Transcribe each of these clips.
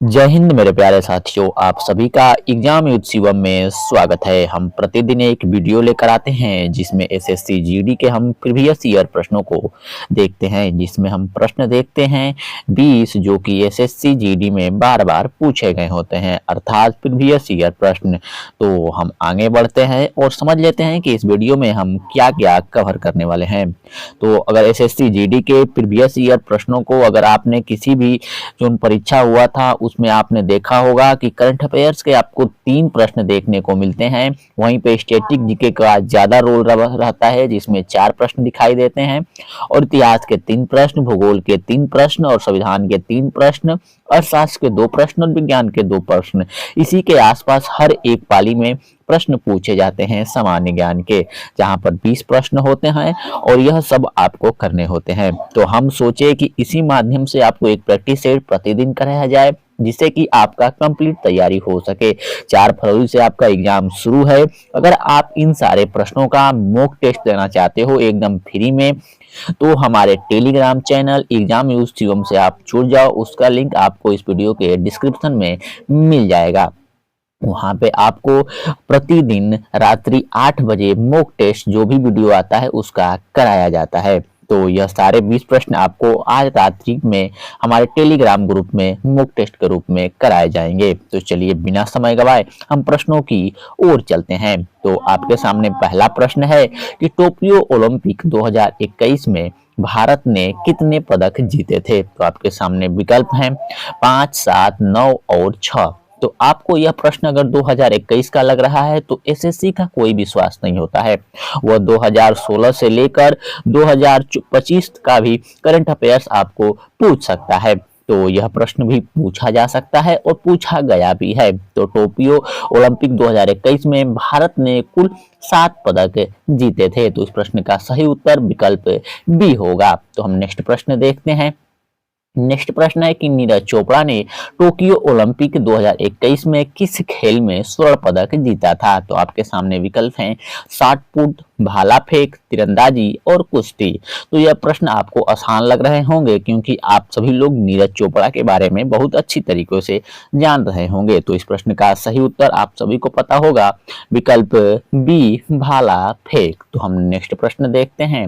जय हिंद मेरे प्यारे साथियों, आप सभी का एग्जाम युद्ध शिवम में स्वागत है। हम प्रतिदिन एक वीडियो लेकर आते हैं जिसमें एसएससी जीडी के हम प्रीवियस ईयर प्रश्नों को देखते हैं, जिसमें हम प्रश्न देखते हैं 20 जो कि एसएससी जीडी में बार बार पूछे गए होते हैं, अर्थात प्रीवियस ईयर प्रश्न। तो हम आगे बढ़ते हैं और समझ लेते हैं कि इस वीडियो में हम क्या क्या कवर करने वाले हैं। तो अगर एसएससी जीडी के प्रीवियस ईयर प्रश्नों को अगर आपने किसी भी जो परीक्षा हुआ था उसमें आपने देखा होगा कि करंट अफेयर्स के आपको 3 प्रश्न देखने को मिलते हैं, वहीं पे स्टैटिक जीके का ज्यादा रोल रहता है जिसमें 4 प्रश्न दिखाई देते हैं, और इतिहास के 3 प्रश्न, भूगोल के 3 प्रश्न और संविधान के 3 प्रश्न, अर्थशास्त्र के 2 प्रश्न और विज्ञान के 2 प्रश्न। इसी के आसपास हर एक पाली में प्रश्न पूछे जाते हैं सामान्य ज्ञान के, जहां पर 20 प्रश्न होते हैं और यह सब आपको करने होते हैं। तो हम सोचे कि इसी माध्यम से आपको एक प्रैक्टिस सेट प्रतिदिन कराया जाए जिससे कि आपका कंप्लीट तैयारी हो सके। 4 फरवरी से आपका एग्जाम शुरू है। अगर आप इन सारे प्रश्नों का मॉक टेस्ट देना चाहते हो एकदम फ्री में, तो हमारे टेलीग्राम चैनल एग्जाम युद्ध शिवम से आप जुड़ जाओ। उसका लिंक आपको इस वीडियो के डिस्क्रिप्शन में मिल जाएगा। वहां पे आपको प्रतिदिन रात्रि 8 बजे मॉक टेस्ट जो भी वीडियो आता है उसका कराया जाता है। तो यह सारे 20 प्रश्न आपको आज रात्रि में हमारे टेलीग्राम ग्रुप में मॉक टेस्ट के रूप में कराए जाएंगे। तो चलिए बिना समय गवाए हम प्रश्नों की ओर चलते हैं। तो आपके सामने पहला प्रश्न है कि टोक्यो ओलंपिक 2021 में भारत ने कितने पदक जीते थे। तो आपके सामने विकल्प हैं 5, 7, 9 और 6। तो आपको यह प्रश्न अगर 2021 का लग रहा है तो एसएससी का कोई विश्वास नहीं होता है। वह 2016 से लेकर 2025 का भी करंट अफेयर्स आपको पूछ सकता है। तो यह प्रश्न भी पूछा जा सकता है और पूछा गया भी है। तो टोक्यो ओलंपिक 2021 में भारत ने कुल 7 पदक जीते थे। तो इस प्रश्न का सही उत्तर विकल्प बी होगा। तो हम नेक्स्ट प्रश्न देखते हैं। नेक्स्ट प्रश्न है कि नीरज चोपड़ा ने टोक्यो ओलंपिक 2021 में किस खेल में स्वर्ण पदक जीता था। तो आपके सामने विकल्प हैं 60 फुट, भाला फेंक, तीरंदाजी और कुश्ती। तो यह प्रश्न आपको आसान लग रहे होंगे क्योंकि आप सभी लोग नीरज चोपड़ा के बारे में बहुत अच्छी तरीके से जान रहे होंगे। तो इस प्रश्न का सही उत्तर आप सभी को पता होगा, विकल्प बी भाला फेंक। तो हम नेक्स्ट प्रश्न देखते हैं।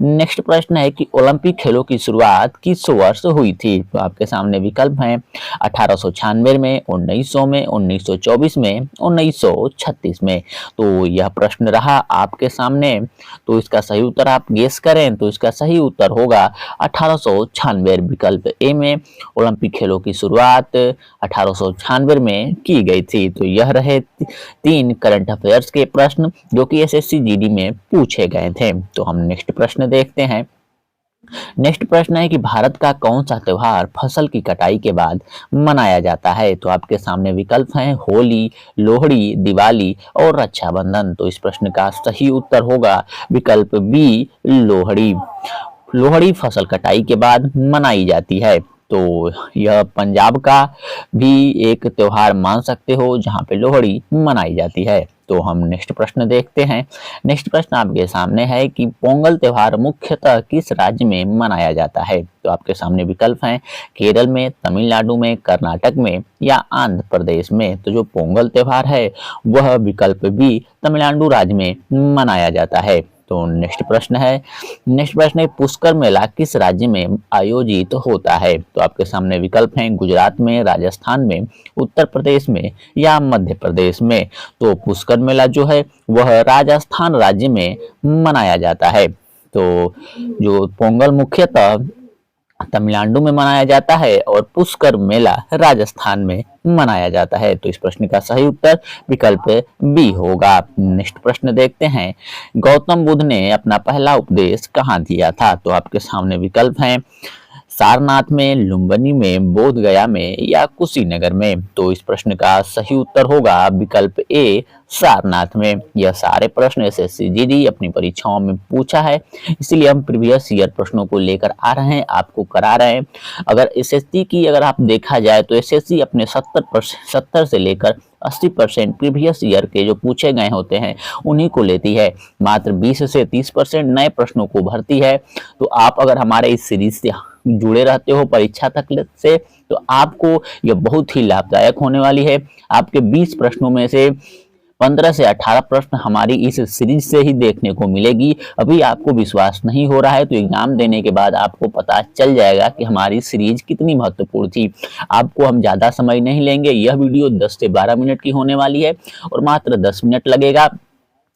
नेक्स्ट प्रश्न है कि ओलंपिक खेलों की शुरुआत किस वर्ष हुई थी। तो आपके सामने विकल्प हैं 1896 में, 1900 में, 1924 में, 1936 में। तो यह प्रश्न रहा आपके सामने। तो इसका सही उत्तर आप गेस करें तो इसका सही उत्तर होगा 1896। विकल्प ए में ओलंपिक खेलों की शुरुआत 1896 में की गई थी। तो यह रहे 3 करंट अफेयर्स के प्रश्न जो कि एसएससी जीडी में पूछे गए थे। तो हम नेक्स्ट प्रश्न देखते हैं। नेक्स्ट प्रश्न है कि भारत का कौन सा त्योहार फसल की कटाई के बाद मनाया जाता है। तो आपके सामने विकल्प हैं होली, लोहड़ी, दिवाली और रक्षाबंधन। तो इस प्रश्न का सही उत्तर होगा विकल्प बी लोहड़ी। लोहड़ी फसल कटाई के बाद मनाई जाती है। तो यह पंजाब का भी एक त्योहार मान सकते हो जहां पे लोहड़ी मनाई जाती है। तो हम नेक्स्ट प्रश्न देखते हैं। नेक्स्ट प्रश्न आपके सामने है कि पोंगल त्योहार मुख्यतः किस राज्य में मनाया जाता है। तो आपके सामने विकल्प हैं केरल में, तमिलनाडु में, कर्नाटक में या आंध्र प्रदेश में। तो जो पोंगल त्योहार है वह विकल्प बी तमिलनाडु राज्य में मनाया जाता है। तो नेक्स्ट प्रश्न है पुष्कर मेला किस राज्य में आयोजित होता है। तो आपके सामने विकल्प हैं गुजरात में, राजस्थान में, उत्तर प्रदेश में या मध्य प्रदेश में। तो पुष्कर मेला जो है वह राजस्थान राज्य में मनाया जाता है। तो जो पोंगल मुख्यतः तमिलनाडु में मनाया जाता है और पुष्कर मेला राजस्थान में मनाया जाता है। तो इस प्रश्न का सही उत्तर विकल्प बी होगा। नेक्स्ट प्रश्न देखते हैं। गौतम बुद्ध ने अपना पहला उपदेश कहाँ दिया था। तो आपके सामने विकल्प हैं सारनाथ में, लुम्बिनी में, बोध गया में या कुशीनगर में। तो इस प्रश्न का सही उत्तर होगा विकल्प ए सारनाथ में। यह सारे प्रश्न एसएससी जीडी अपनी परीक्षाओं में पूछा है, इसीलिए हम प्रीवियस ईयर प्रश्नों को लेकर आ रहे हैं, आपको करा रहे हैं। अगर एसएससी की अगर आप देखा जाए तो एसएससी अपने 70 से लेकर 80% प्रीवियस ईयर के जो पूछे गए होते हैं उन्हीं को लेती है, मात्र 20 से 30% नए प्रश्नों को भरती है। तो आप अगर हमारे इस सीरीज से जुड़े रहते हो परीक्षा तक से, तो आपको यह बहुत ही लाभदायक होने वाली है। आपके 20 प्रश्नों में से 15 से 18 प्रश्न हमारी इस सीरीज से ही देखने को मिलेगी। अभी आपको विश्वास नहीं हो रहा है तो एग्जाम देने के बाद आपको पता चल जाएगा कि हमारी सीरीज कितनी महत्वपूर्ण थी। आपको हम ज़्यादा समय नहीं लेंगे, यह वीडियो 10 से 12 मिनट की होने वाली है और मात्र 10 मिनट लगेगा।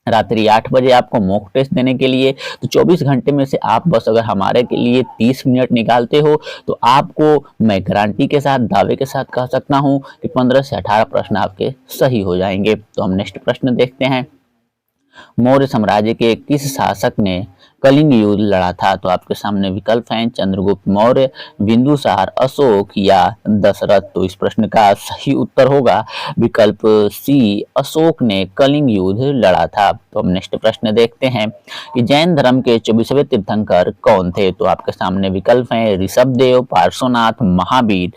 रात्रि 8 बजे आपको मॉक टेस्ट देने के लिए, तो 24 घंटे में से आप बस अगर हमारे के लिए 30 मिनट निकालते हो तो आपको मैं गारंटी के साथ दावे के साथ कह सकता हूं कि 15 से 18 प्रश्न आपके सही हो जाएंगे। तो हम नेक्स्ट प्रश्न देखते हैं। मौर्य साम्राज्य के किस शासक ने कलिंग युद्ध लड़ा था? तो आपके सामने विकल्प हैं चंद्रगुप्त मौर्य, बिंदुसार, अशोक या दशरथ। तो इस प्रश्न का सही उत्तर होगा विकल्प सी, अशोक ने कलिंग युद्ध लड़ा था। तो हम नेक्स्ट प्रश्न देखते हैं कि जैन धर्म के 24वें तीर्थंकर कौन थे? तो आपके सामने विकल्प हैं ऋषभदेव, पार्श्वनाथ, महावीर,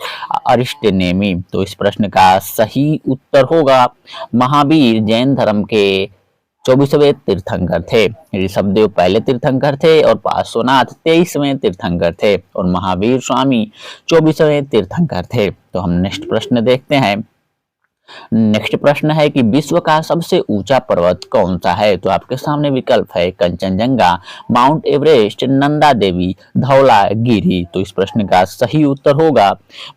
अरिष्टनेमी। तो इस प्रश्न का सही उत्तर होगा महावीर जैन धर्म के 24वें तीर्थंकर थे। ऋषभदेव पहले तीर्थंकर थे और पार्श्वनाथ 23वें तीर्थंकर थे और महावीर स्वामी 24वें तीर्थंकर थे। तो हम नेक्स्ट प्रश्न देखते हैं। नेक्स्ट प्रश्न है कि विश्व का सबसे ऊंचा पर्वत कौन सा है? तो आपके सामने विकल्प है कंचनजंगा, माउंट एवरेस्ट, नंदा देवी, धौलागिरी। तो इस प्रश्न का सही उत्तर होगा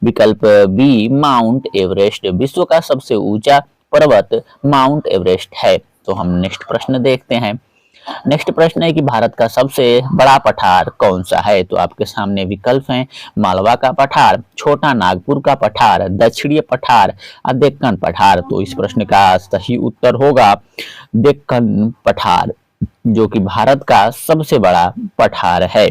विकल्प बी, माउंट एवरेस्ट। विश्व का सबसे ऊंचा पर्वत माउंट एवरेस्ट है। तो हम नेक्स्ट प्रश्न देखते हैं। नेक्स्ट प्रश्न है कि भारत का सबसे बड़ा पठार कौन सा है? तो आपके सामने विकल्प हैं मालवा का पठार, छोटा नागपुर का पठार, दक्षिणीय पठार, डेक्कन पठार। तो इस प्रश्न का सही उत्तर होगा डेक्कन पठार, जो कि भारत का सबसे बड़ा पठार है।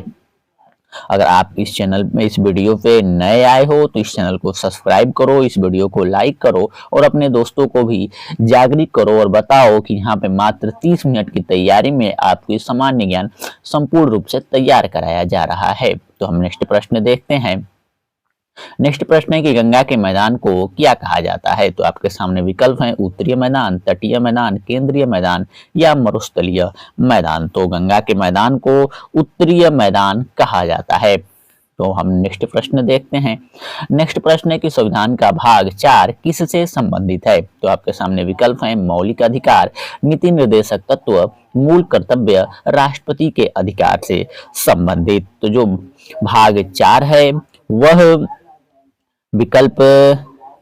अगर आप इस चैनल में इस वीडियो पे नए आए हो तो इस चैनल को सब्सक्राइब करो, इस वीडियो को लाइक करो और अपने दोस्तों को भी जागरूक करो और बताओ कि यहाँ पे मात्र 30 मिनट की तैयारी में आपको सामान्य ज्ञान संपूर्ण रूप से तैयार कराया जा रहा है। तो हम नेक्स्ट प्रश्न देखते हैं। नेक्स्ट प्रश्न है कि गंगा के मैदान को क्या कहा जाता है? तो आपके सामने विकल्प हैं उत्तरीय मैदान, तटीय मैदान, केंद्रीय मैदान या मरुस्थलीय मैदान। तो गंगा के मैदान को उत्तरीय मैदान कहा जाता है। तो हम नेक्स्ट प्रश्न देखते हैं। नेक्स्ट प्रश्न है कि संविधान का भाग 4 किससे संबंधित है? तो आपके सामने विकल्प हैं मौलिक अधिकार, नीति निर्देशक तत्व, मूल कर्तव्य, राष्ट्रपति के अधिकार से संबंधित। तो जो भाग 4 है वह विकल्प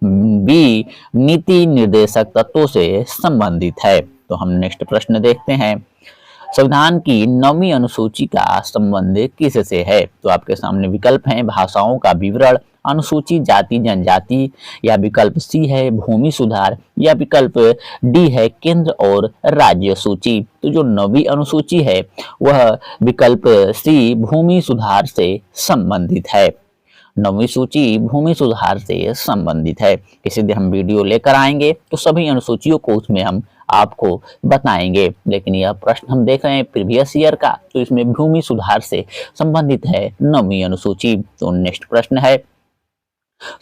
बी, नीति निर्देशक तत्वों से संबंधित है। तो हम नेक्स्ट प्रश्न देखते हैं। संविधान की 9वीं अनुसूची का संबंध किससे है? तो आपके सामने विकल्प हैं भाषाओं का विवरण, अनुसूची जाति जनजाति या विकल्प सी है भूमि सुधार या विकल्प डी है केंद्र और राज्य सूची। तो जो 9वीं अनुसूची है वह विकल्प सी भूमि सुधार से संबंधित है। 9वीं सूची भूमि सुधार से संबंधित है। किसी दिन हम वीडियो लेकर आएंगे तो सभी अनुसूचियों को उसमें हम आपको बताएंगे, लेकिन यह प्रश्न हम देख रहे हैं प्रीवियस ईयर का, तो इसमें भूमि सुधार से संबंधित है 9वीं अनुसूची। तो नेक्स्ट प्रश्न है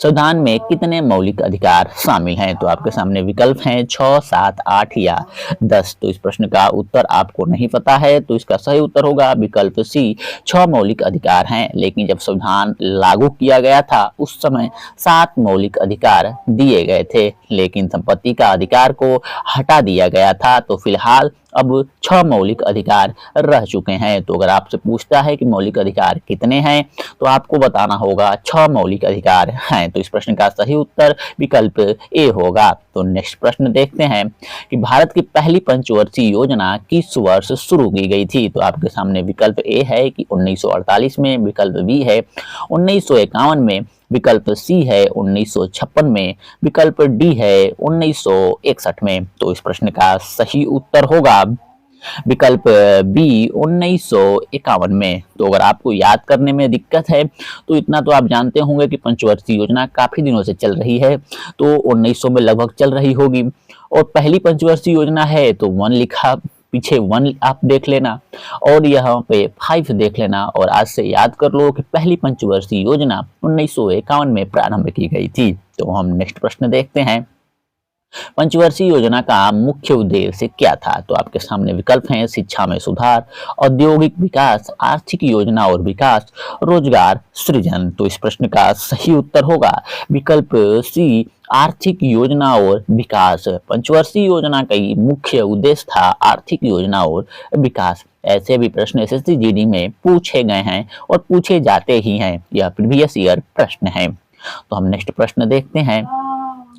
संविधान में कितने मौलिक अधिकार शामिल हैं? तो आपके सामने विकल्प हैं 6, 7, 8 या 10। तो इस प्रश्न का उत्तर आपको नहीं पता है तो इसका सही उत्तर होगा विकल्प सी, 6 मौलिक अधिकार हैं। लेकिन जब संविधान लागू किया गया था उस समय 7 मौलिक अधिकार दिए गए थे, लेकिन संपत्ति का अधिकार को हटा दिया गया था। तो फिलहाल अब 6 मौलिक अधिकार रह चुके हैं। तो अगर आपसे पूछता है कि मौलिक अधिकार कितने हैं तो आपको बताना होगा 6 मौलिक अधिकार हैं। तो इस प्रश्न का सही उत्तर विकल्प ए होगा। तो नेक्स्ट प्रश्न देखते हैं कि भारत की पहली पंचवर्षीय योजना किस वर्ष शुरू की गई थी? तो आपके सामने विकल्प ए है कि 1948 में, विकल्प बी है 1951 में, विकल्प सी है 1956 में, विकल्प डी है 1961 में। तो इस प्रश्न का सही उत्तर होगा विकल्प बी 1951 में। तो अगर आपको याद करने में दिक्कत है तो इतना तो आप जानते होंगे कि पंचवर्षीय योजना काफी दिनों से चल रही है, तो 1900 में लगभग चल रही होगी और पहली पंचवर्षीय योजना है तो 1 लिखा, पीछे 1 आप देख लेना और यहाँ पे 5 देख लेना और आज से याद कर लो कि पहली पंचवर्षीय योजना 1951 में प्रारंभ की गई थी। तो हम नेक्स्ट प्रश्न देखते हैं। पंचवर्षीय योजना का मुख्य उद्देश्य क्या था? तो आपके सामने विकल्प हैं शिक्षा में सुधार, औद्योगिक विकास, आर्थिक योजना और विकास, रोजगार सृजन। तो इस प्रश्न का सही उत्तर होगा विकल्प सी, आर्थिक योजना और विकास। पंचवर्षीय योजना का मुख्य उद्देश्य था आर्थिक योजना और विकास। ऐसे भी प्रश्न एसएससी जीडी में पूछे गए हैं और पूछे जाते ही हैं, यह प्रीवियस ईयर प्रश्न है। तो हम नेक्स्ट प्रश्न देखते हैं,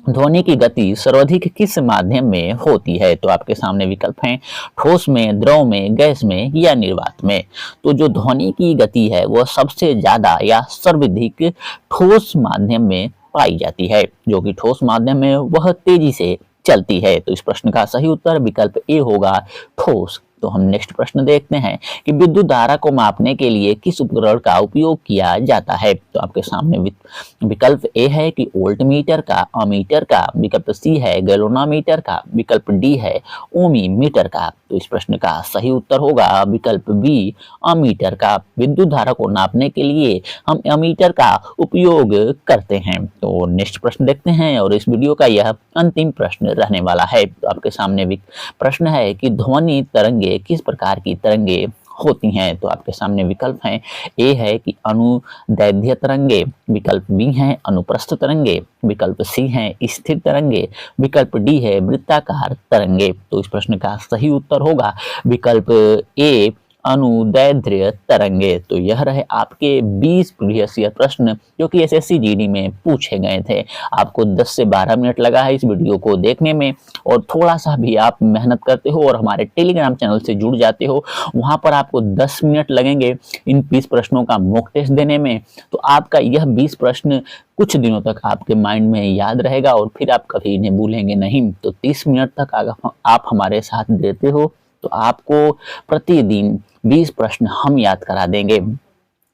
ध्वनि की गति सर्वाधिक किस माध्यम में होती है? तो आपके सामने विकल्प हैं ठोस में, द्रव में, गैस में या निर्वात में। तो जो ध्वनि की गति है वह सबसे ज्यादा या सर्वाधिक ठोस माध्यम में पाई जाती है, जो कि ठोस माध्यम में वह तेजी से चलती है। तो इस प्रश्न का सही उत्तर विकल्प ए होगा, ठोस। तो हम नेक्स्ट प्रश्न देखते हैं कि विद्युत धारा को मापने के लिए किस उपकरण का उपयोग किया जाता है? तो आपके सामने विकल्प ए है कि वोल्ट मीटर का, अमीटर का, विकल्प सी है गैलोनोमीटर का, विकल्प डी है ओमी मीटर का। तो इस प्रश्न का सही उत्तर होगा विकल्प बी, अमीटर का। विद्युत धारा को नापने के लिए हम अमीटर का उपयोग करते हैं। तो नेक्स्ट प्रश्न देखते हैं और इस वीडियो का यह अंतिम प्रश्न रहने वाला है। तो आपके सामने प्रश्न है कि ध्वनि तरंगे किस प्रकार की तरंगे होती हैं? तो आपके सामने विकल्प हैं, ए है कि अनुदैर्ध्य तरंगे, विकल्प बी है अनुप्रस्थ तरंगे, विकल्प सी है स्थिर तरंगे, विकल्प डी है वृत्ताकार तरंगे। तो इस प्रश्न का सही उत्तर होगा विकल्प ए, अनुदैर्ध्य तरंगे। तो यह रहे आपके 20 प्रीवियस ईयर प्रश्न जो कि एसएससी जीडी में पूछे गए थे। आपको 10 से 12 मिनट लगा है इस वीडियो को देखने में, और थोड़ा सा भी आप मेहनत करते हो और हमारे टेलीग्राम चैनल से जुड़ जाते हो, वहां पर आपको 10 मिनट लगेंगे इन 20 प्रश्नों का मॉक टेस्ट देने में। तो आपका यह 20 प्रश्न कुछ दिनों तक आपके माइंड में याद रहेगा और फिर आप कभी इन्हें भूलेंगे नहीं। तो 30 मिनट तक अगर आप हमारे साथ देते हो तो आपको प्रतिदिन 20 प्रश्न हम याद करा देंगे।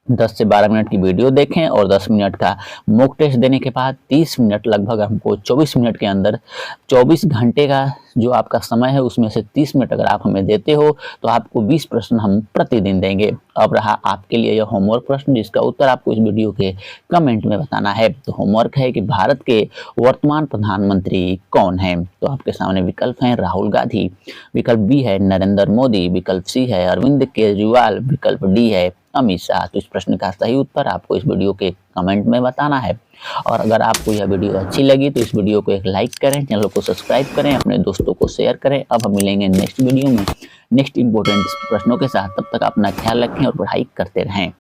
10 से 12 मिनट की वीडियो देखें और 10 मिनट का मॉक टेस्ट देने के बाद 30 मिनट, लगभग हमको 24 मिनट के अंदर, 24 घंटे का जो आपका समय है उसमें से 30 मिनट अगर आप हमें देते हो तो आपको 20 प्रश्न हम प्रतिदिन देंगे। अब रहा आपके लिए यह होमवर्क प्रश्न जिसका उत्तर आपको इस वीडियो के कमेंट में बताना है। तो होमवर्क है कि भारत के वर्तमान प्रधानमंत्री कौन है? तो आपके सामने विकल्प हैं राहुल गांधी, विकल्प बी है नरेंद्र मोदी, विकल्प सी है अरविंद केजरीवाल, विकल्प डी है अमित शाह। तो इस प्रश्न का सही उत्तर आपको इस वीडियो के कमेंट में बताना है। और अगर आपको यह वीडियो अच्छी लगी तो इस वीडियो को एक लाइक करें, चैनल को सब्सक्राइब करें, अपने दोस्तों को शेयर करें। अब हम मिलेंगे नेक्स्ट वीडियो में नेक्स्ट इंपॉर्टेंट प्रश्नों के साथ। तब तक अपना ख्याल रखें और पढ़ाई करते रहें।